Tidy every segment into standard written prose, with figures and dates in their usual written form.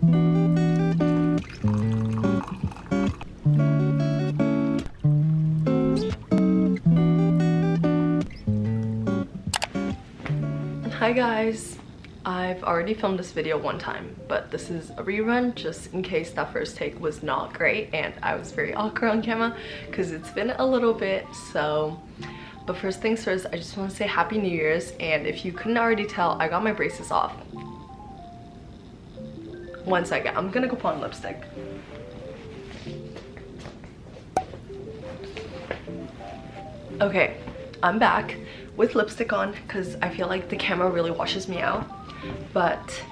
Hi guys, I've already filmed this video one time, but this is a rerun just in case that first take was not great and I was very awkward on camera because it's been a little bit. But first things first, I just want to say Happy New Year's, and if you couldn't already tell, I got my braces off. One second, I'm gonna go put on lipstick. Okay, I'm back with lipstick on because I feel like the camera really washes me out. But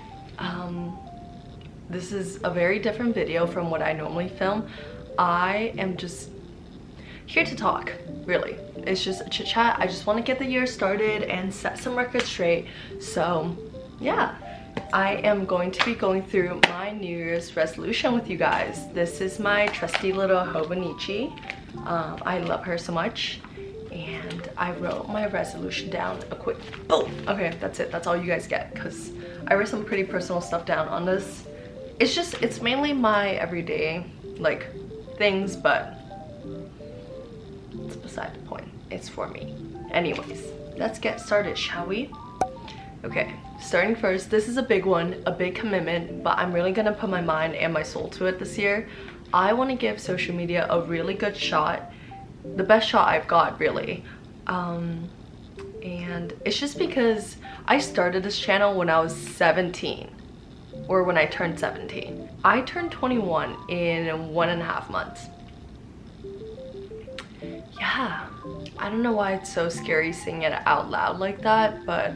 this is a very different video from what I normally film. I am just here to talk, really. It's just a chit chat. I just want to get the year started and set some records straight. So yeah, I am going to be going through my New Year's resolution with you guys. This is my trusty little hobonichi. I love her so much. And I wrote my resolution down a quick boom. Okay, that's it. That's all you guys get because I wrote some pretty personal stuff down on this. It's mainly my everyday like things, but it's beside the point. It's for me. Anyways, let's get started, shall we? Okay, starting first, this is a big one, a big commitment, but I'm really gonna put my mind and my soul to it this year. I want to give social media a really good shot. The best shot I've got, really. And it's just because I started this channel when I was 17, or when I turned 17. I turned 21 in 1.5 months. Yeah, I don't know why it's so scary saying it out loud like that, but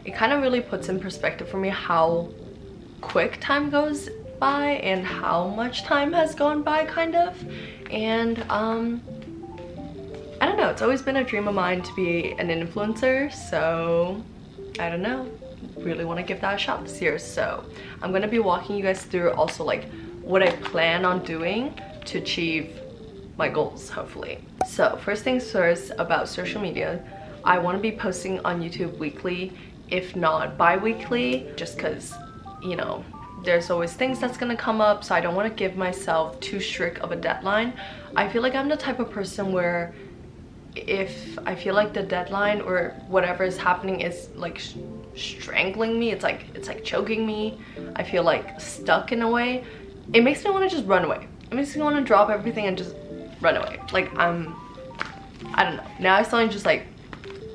it kind of really puts in perspective for me how quick time goes by and how much time has gone by, kind of. And I don't know, it's always been a dream of mine to be an influencer, so I don't know, really want to give that a shot this year. So I'm going to be walking you guys through also like what I plan on doing to achieve my goals, hopefully. So first things first, about social media, I want to be posting on YouTube weekly, if not bi-weekly, just because, you know, there's always things that's gonna come up, so I don't want to give myself too strict of a deadline. I feel like I'm the type of person where if I feel like the deadline or whatever is happening is like strangling me, it's like choking me, I feel like stuck in a way, it makes me want to just run away. It makes me want to drop everything and just run away. Like I don't know, now I suddenly just like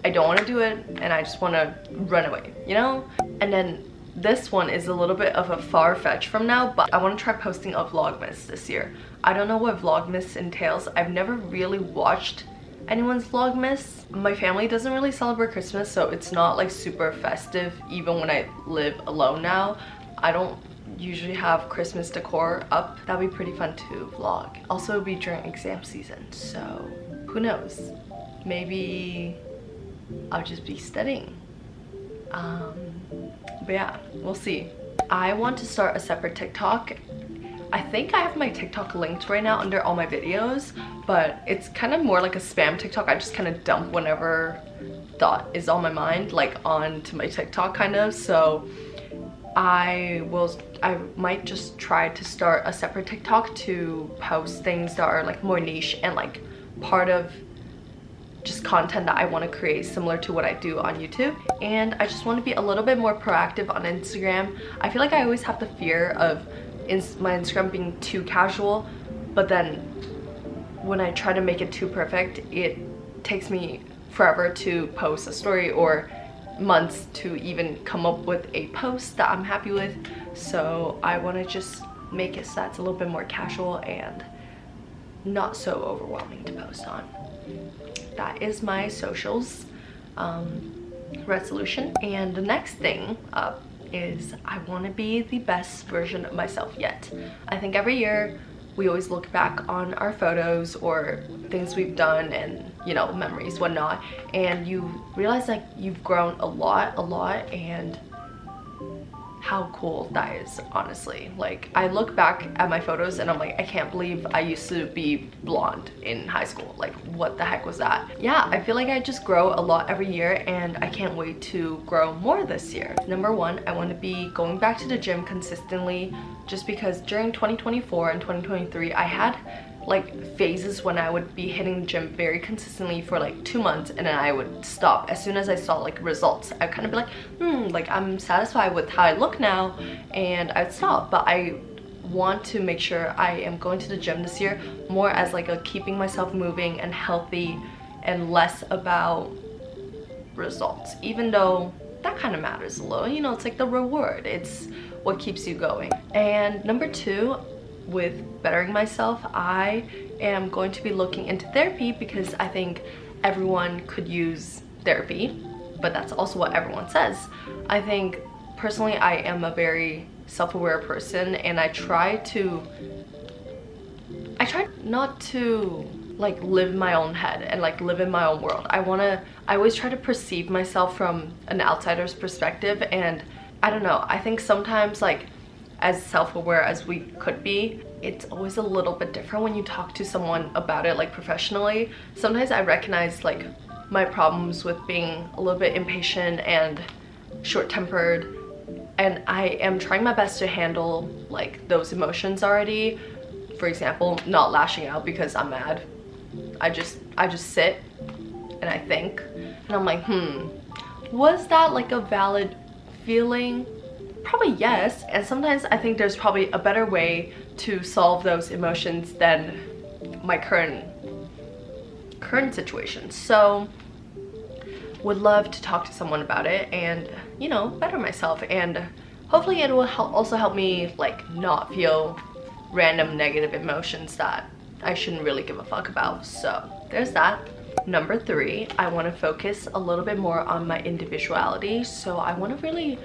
I don't want to do it and I just want to run away, you know? And then this one is a little bit of a far fetch from now, but I want to try posting a vlogmas this year. I don't know what vlogmas entails. I've never really watched anyone's vlogmas. My family doesn't really celebrate Christmas, so it's not like super festive. Even when I live alone now, I don't usually have Christmas decor up. That'd be pretty fun to vlog. Also, it'll be during exam season, so who knows, maybe I'll just be studying. But yeah, we'll see. I want to start a separate TikTok. I think I have my TikTok linked right now under all my videos, but it's kind of more like a spam TikTok. I just kind of dump whenever thought is on my mind, like onto my TikTok kind of. So I might just try to start a separate TikTok to post things that are like more niche and like part of just content that I want to create similar to what I do on YouTube. And I just want to be a little bit more proactive on Instagram. I feel like I always have the fear of my Instagram being too casual, but then when I try to make it too perfect, it takes me forever to post a story or months to even come up with a post that I'm happy with. So I want to just make it so that's a little bit more casual and not so overwhelming to post on. That is my socials resolution. And the next thing up is I want to be the best version of myself yet. I think every year we always look back on our photos or things we've done and, you know, memories, whatnot, and you realize like you've grown a lot, and how cool that is, honestly. Like, I look back at my photos and I'm like, I can't believe I used to be blonde in high school. Like, what the heck was that? Yeah, I feel like I just grow a lot every year, and I can't wait to grow more this year. Number one, I want to be going back to the gym consistently, just because during 2024 and 2023 I had like phases when I would be hitting the gym very consistently for like 2 months, and then I would stop as soon as I saw like results. I'd kind of be like, like I'm satisfied with how I look now, and I'd stop. But I want to make sure I am going to the gym this year more as like a keeping myself moving and healthy, and less about results, even though that kind of matters a little. You know, it's like the reward, it's what keeps you going. And number two, with bettering myself, I am going to be looking into therapy, because I think everyone could use therapy, but that's also what everyone says. I think personally I am a very self-aware person, and I try not to like live in my own head and like live in my own world. I always try to perceive myself from an outsider's perspective, and I don't know, I think sometimes, like, as self-aware as we could be, it's always a little bit different when you talk to someone about it, like professionally. Sometimes I recognize like my problems with being a little bit impatient and short-tempered, and I am trying my best to handle like those emotions already. For example, not lashing out because I'm mad. I just sit and I think, and I'm like, was that like a valid feeling? Probably yes. And sometimes I think there's probably a better way to solve those emotions than my current situation. So would love to talk to someone about it and, you know, better myself, and hopefully it will also help me like not feel random negative emotions that I shouldn't really give a fuck about. So there's that. Number three, I want to focus a little bit more on my individuality. So I want to really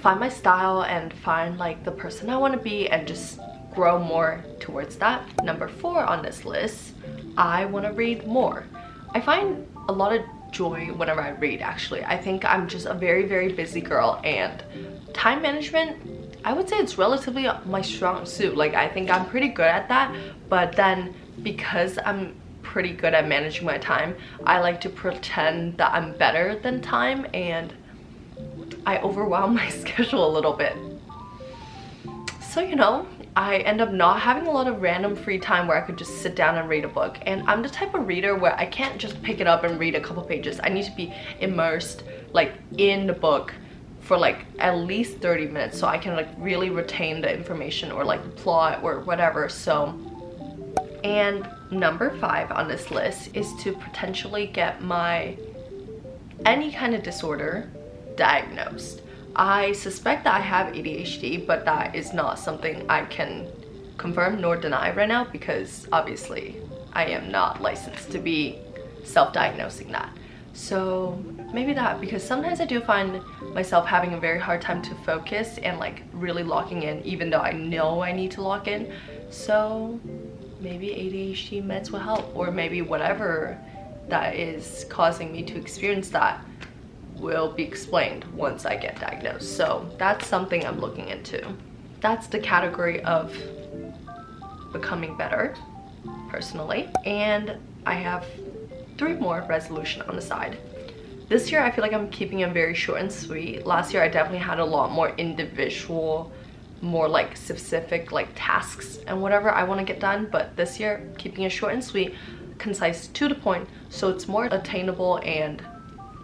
find my style and find like the person I want to be, and just grow more towards that. Number four on this list, I want to read more. I find a lot of joy whenever I read, actually. I think I'm just a very, very busy girl, and time management, I would say it's relatively my strong suit. Like, I think I'm pretty good at that, but then because I'm pretty good at managing my time, I like to pretend that I'm better than time, and I overwhelm my schedule a little bit. So, you know, I end up not having a lot of random free time where I could just sit down and read a book. And I'm the type of reader where I can't just pick it up and read a couple pages. I need to be immersed like in the book for like at least 30 minutes so I can like really retain the information or like the plot or whatever. So, and number five on this list is to potentially get my any kind of disorder diagnosed. I suspect that I have ADHD, but that is not something I can confirm nor deny right now, because obviously I am not licensed to be self-diagnosing that. So maybe that, because sometimes I do find myself having a very hard time to focus and like really locking in, even though I know I need to lock in. So maybe ADHD meds will help, or maybe whatever that is causing me to experience that will be explained once I get diagnosed. So that's something I'm looking into. That's the category of becoming better, personally. And I have 3 more resolutions on the side. This year I feel like I'm keeping them very short and sweet. Last year I definitely had a lot more individual, more like specific like tasks and whatever I want to get done, but this year keeping it short and sweet, concise, to the point, so it's more attainable and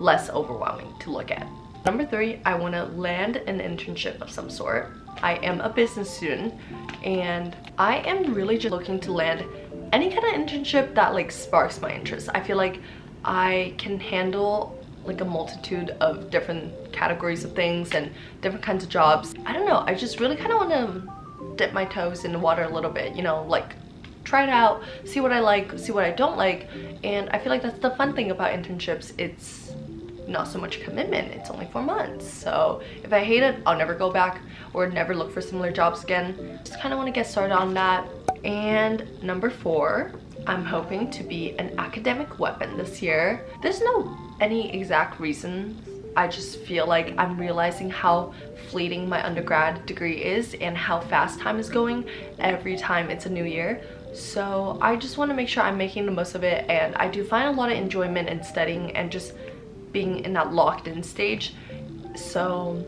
less overwhelming to look at. Number 3, I want to land an internship of some sort. I am a business student, and I am really just looking to land any kind of internship that like sparks my interest. I feel like I can handle like a multitude of different categories of things and different kinds of jobs. I don't know, I just really kind of want to dip my toes in the water a little bit, you know, like try it out, see what I like, see what I don't like. And I feel like that's the fun thing about internships. It's not so much commitment, it's only 4 months. So if I hate it, I'll never go back or never look for similar jobs again. Just kind of want to get started on that. And number 4, I'm hoping to be an academic weapon this year. There's no any exact reasons I just feel like I'm realizing how fleeting my undergrad degree is and how fast time is going every time it's a new year. So I just want to make sure I'm making the most of it, and I do find a lot of enjoyment in studying and just being in that locked in stage. So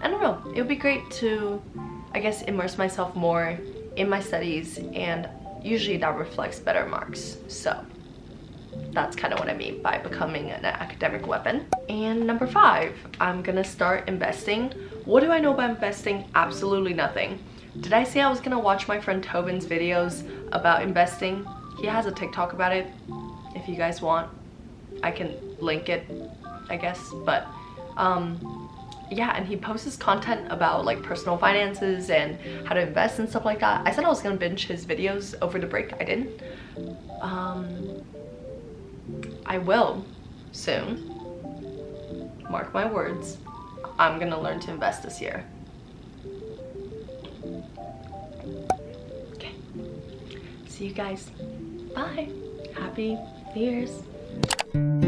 I don't know, it would be great to, I guess, immerse myself more in my studies, and usually that reflects better marks. So that's kind of what I mean by becoming an academic weapon. And number 5, I'm gonna start investing. What do I know about investing? Absolutely nothing. Did I say I was gonna watch my friend Tobin's videos about investing? He has a TikTok about it. If you guys want, I can link it, I guess. But yeah, and he posts his content about like personal finances and how to invest and stuff like that. I said I was gonna binge his videos over the break. I didn't. I will soon. Mark my words. I'm gonna learn to invest this year. Okay. See you guys. Bye. Happy New Year's.